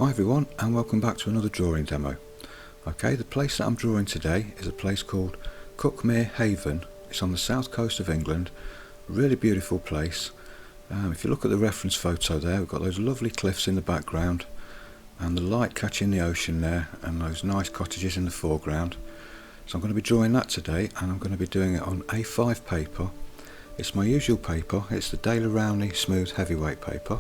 Hi everyone, and welcome back to another drawing demo. Okay, the place that I'm drawing today is a place called Cuckmere Haven. It's on the south coast of England. Really beautiful place. If you look at the reference photo there, we've got those lovely cliffs in the background and the light catching the ocean there and those nice cottages in the foreground. So I'm going to be drawing that today, and I'm going to be doing it on A5 paper. It's my usual paper. It's the Daler Rowney Smooth Heavyweight paper.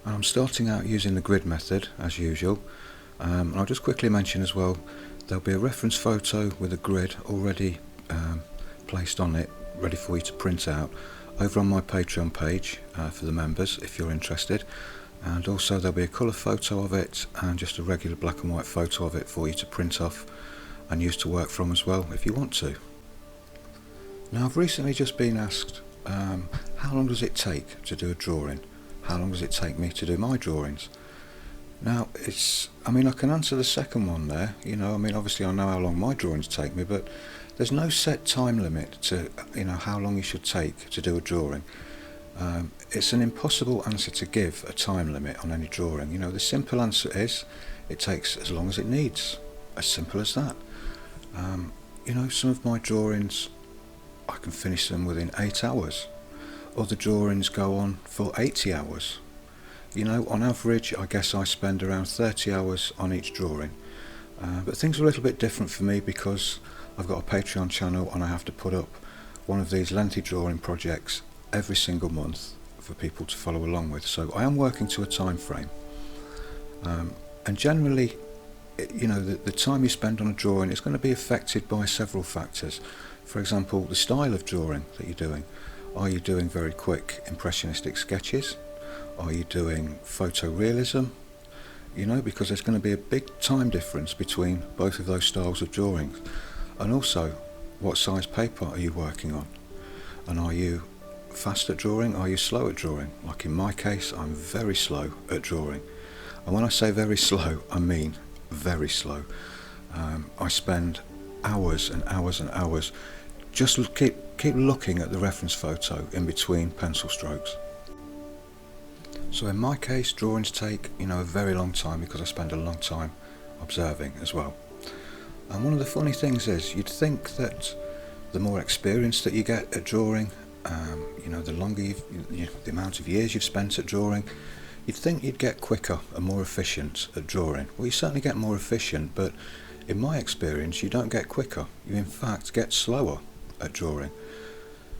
And I'm starting out using the grid method as usual. And I'll just quickly mention as well, there'll be a reference photo with a grid already placed on it, ready for you to print out, over on my Patreon page for the members if you're interested. And also there'll be a colour photo of it and just a regular black and white photo of it for you to print off and use to work from as well if you want to. Now, I've recently just been asked how long does it take to do a drawing? How long does it take me to do my drawings? Now, I can answer the second one there. Obviously I know how long my drawings take me, but there's no set time limit to how long you should take to do a drawing. It's an impossible answer to give a time limit on any drawing. The simple answer is it takes as long as it needs. As simple as that. Some of my drawings, I can finish them within 8 hours. Other drawings go on for 80 hours. On average, I guess I spend around 30 hours on each drawing. But things are a little bit different for me because I've got a Patreon channel and I have to put up one of these lengthy drawing projects every single month for people to follow along with. So I am working to a time frame. And generally, the time you spend on a drawing is going to be affected by several factors. For example, the style of drawing that you're doing. Are you doing very quick impressionistic sketches? Are you doing photorealism? Because there's going to be a big time difference between both of those styles of drawings. And also, what size paper are you working on? And are you fast at drawing? Are you slow at drawing? Like in my case, I'm very slow at drawing. And when I say very slow, I mean very slow. I spend hours and hours and hours just keep looking at the reference photo in between pencil strokes. So in my case, drawings take a very long time because I spend a long time observing as well. And one of the funny things is, you'd think that the more experience that you get at drawing, the longer the amount of years you've spent at drawing, you'd think you'd get quicker and more efficient at drawing. Well, you certainly get more efficient, but in my experience, you don't get quicker. You in fact get slower at drawing.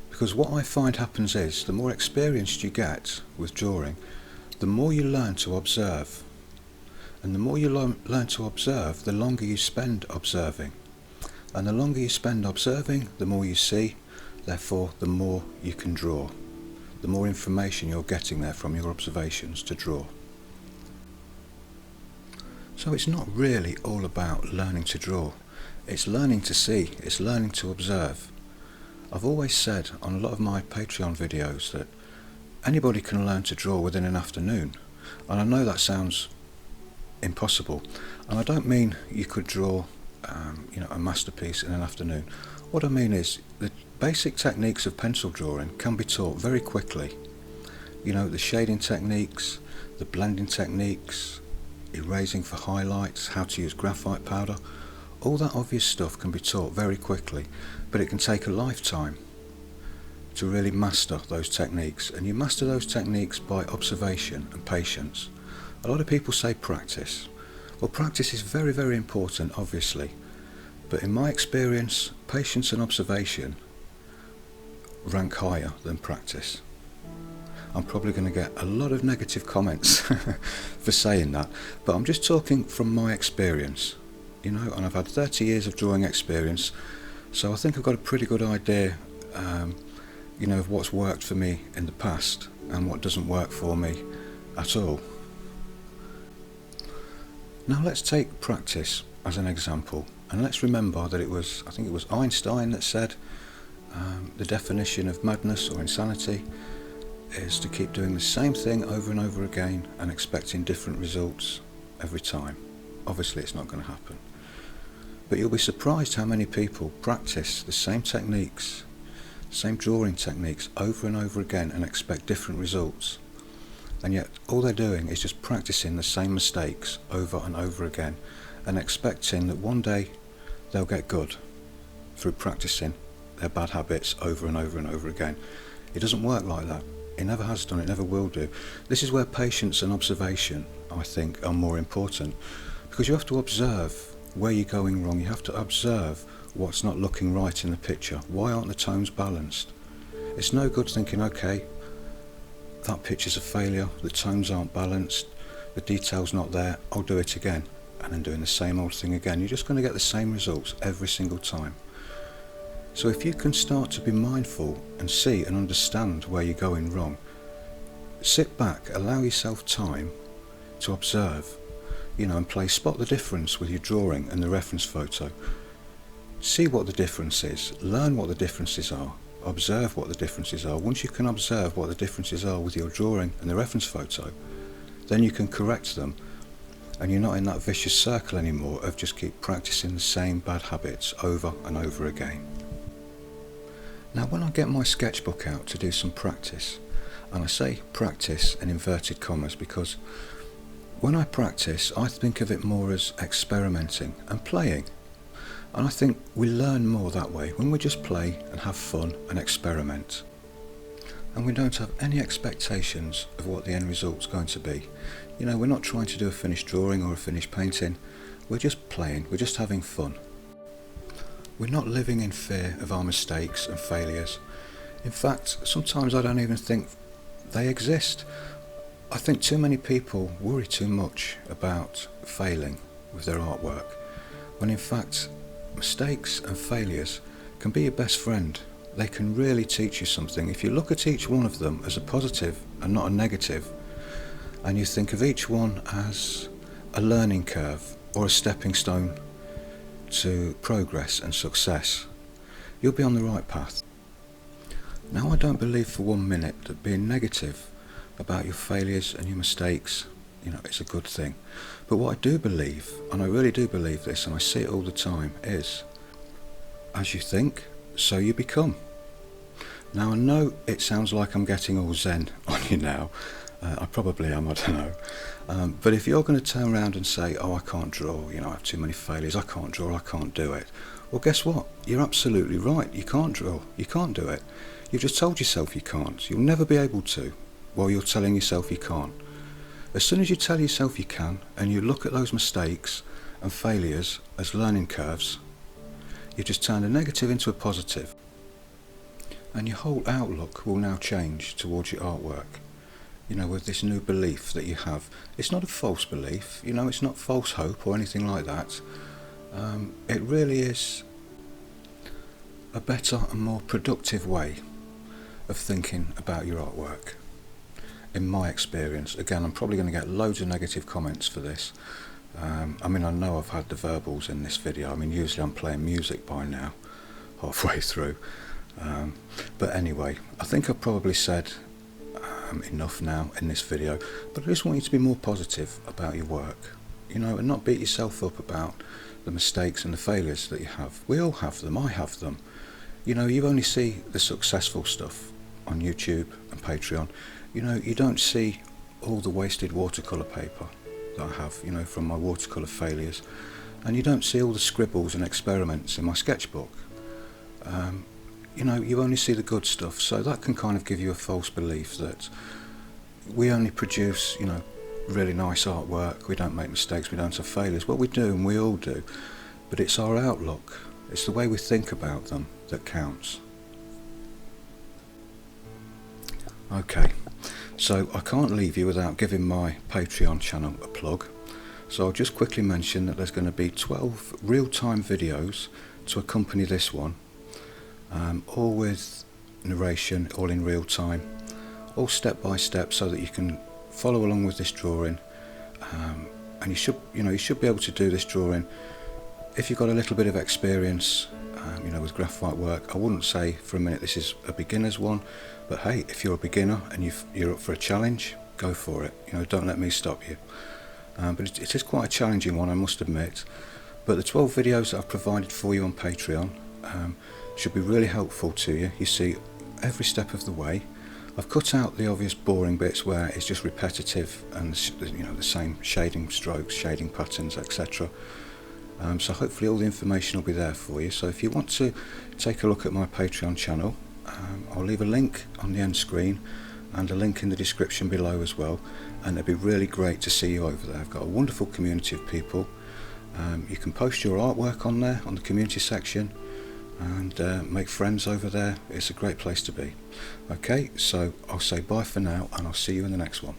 Because what I find happens is, the more experienced you get with drawing, the more you learn to observe. And the more you learn to observe, the longer you spend observing. And the longer you spend observing, the more you see, therefore the more you can draw. The more information you're getting there from your observations to draw. So it's not really all about learning to draw. It's learning to see, it's learning to observe. I've always said on a lot of my Patreon videos that anybody can learn to draw within an afternoon. And I know that sounds impossible. And I don't mean you could draw a masterpiece in an afternoon. What I mean is the basic techniques of pencil drawing can be taught very quickly. The shading techniques, the blending techniques, erasing for highlights, how to use graphite powder. All that obvious stuff can be taught very quickly, but it can take a lifetime to really master those techniques. And you master those techniques by observation and patience. A lot of people say practice. Well, practice is very, very important, obviously. But in my experience, patience and observation rank higher than practice. I'm probably going to get a lot of negative comments for saying that, but I'm just talking from my experience. And I've had 30 years of drawing experience, so I think I've got a pretty good idea of what's worked for me in the past and what doesn't work for me at all. Now let's take practice as an example, and let's remember that I think it was Einstein that said the definition of madness or insanity is to keep doing the same thing over and over again and expecting different results every time. Obviously it's not going to happen. But you'll be surprised how many people practice the same techniques, same drawing techniques over and over again and expect different results. and yet all they're doing is just practicing the same mistakes over and over again and expecting that one day they'll get good through practicing their bad habits over and over and over again. It doesn't work like that. It never has done, it never will do. This is where patience and observation, I think, are more important, because you have to observe where you're going wrong. You have to observe what's not looking right in the picture. Why aren't the tones balanced? It's no good thinking, okay, that picture's a failure, the tones aren't balanced, the detail's not there, I'll do it again, and then doing the same old thing again. You're just going to get the same results every single time. So if you can start to be mindful and see and understand where you're going wrong, sit back, allow yourself time to observe, and play spot the difference with your drawing and the reference photo. See what the difference is, learn what the differences are, observe what the differences are. Once you can observe what the differences are with your drawing and the reference photo, then you can correct them, and you're not in that vicious circle anymore of just keep practicing the same bad habits over and over again. Now, when I get my sketchbook out to do some practice, and I say practice in inverted commas because when I practice, I think of it more as experimenting and playing. And I think we learn more that way, when we just play and have fun and experiment. And we don't have any expectations of what the end result's going to be. We're not trying to do a finished drawing or a finished painting. We're just playing, we're just having fun. We're not living in fear of our mistakes and failures. In fact, sometimes I don't even think they exist. I think too many people worry too much about failing with their artwork, when in fact mistakes and failures can be your best friend. They can really teach you something. If you look at each one of them as a positive and not a negative, and you think of each one as a learning curve or a stepping stone to progress and success, you'll be on the right path. Now, I don't believe for 1 minute that being negative about your failures and your mistakes, it's a good thing. But what I do believe, and I really do believe this, and I see it all the time, is as you think, so you become. Now, I know it sounds like I'm getting all zen on you now. I probably am, I don't know. But if you're going to turn around and say, oh, I can't draw, I have too many failures, I can't draw, I can't do it. Well, guess what? You're absolutely right. You can't draw. You can't do it. You've just told yourself you can't. You'll never be able to, while you're telling yourself you can't. As soon as you tell yourself you can, and you look at those mistakes and failures as learning curves, you've just turned a negative into a positive. And your whole outlook will now change towards your artwork. With this new belief that you have. It's not a false belief, it's not false hope or anything like that. It really is a better and more productive way of thinking about your artwork, in my experience. Again, I'm probably going to get loads of negative comments for this. I know I've had the verbals in this video. Usually I'm playing music by now, halfway through. But anyway, I think I've probably said enough now in this video, but I just want you to be more positive about your work, and not beat yourself up about the mistakes and the failures that you have. We all have them, I have them. You only see the successful stuff on YouTube and Patreon. You don't see all the wasted watercolour paper that I have, from my watercolour failures, and you don't see all the scribbles and experiments in my sketchbook. You only see the good stuff, so that can kind of give you a false belief that we only produce, really nice artwork, we don't make mistakes, we don't have failures. Well, we do, and we all do, but it's our outlook, it's the way we think about them that counts. Okay, so I can't leave you without giving my Patreon channel a plug, so I'll just quickly mention that there's going to be 12 real-time videos to accompany this one. All with narration, all in real time, all step by step, so that you can follow along with this drawing. And you should be able to do this drawing if you've got a little bit of experience, with graphite work. I wouldn't say for a minute this is a beginner's one, but hey, if you're a beginner and you're up for a challenge, go for it. Don't let me stop you. But it is quite a challenging one, I must admit. But the 12 videos that I've provided for you on Patreon should be really helpful to you. You see every step of the way. I've cut out the obvious boring bits where it's just repetitive and the same shading strokes, shading patterns, etc. So hopefully all the information will be there for you. So if you want to take a look at my Patreon channel, I'll leave a link on the end screen and a link in the description below as well, and it'd be really great to see you over there. I've got a wonderful community of people. You can post your artwork on there on the community section and make friends over there. It's a great place to be. Okay, so I'll say bye for now and I'll see you in the next one.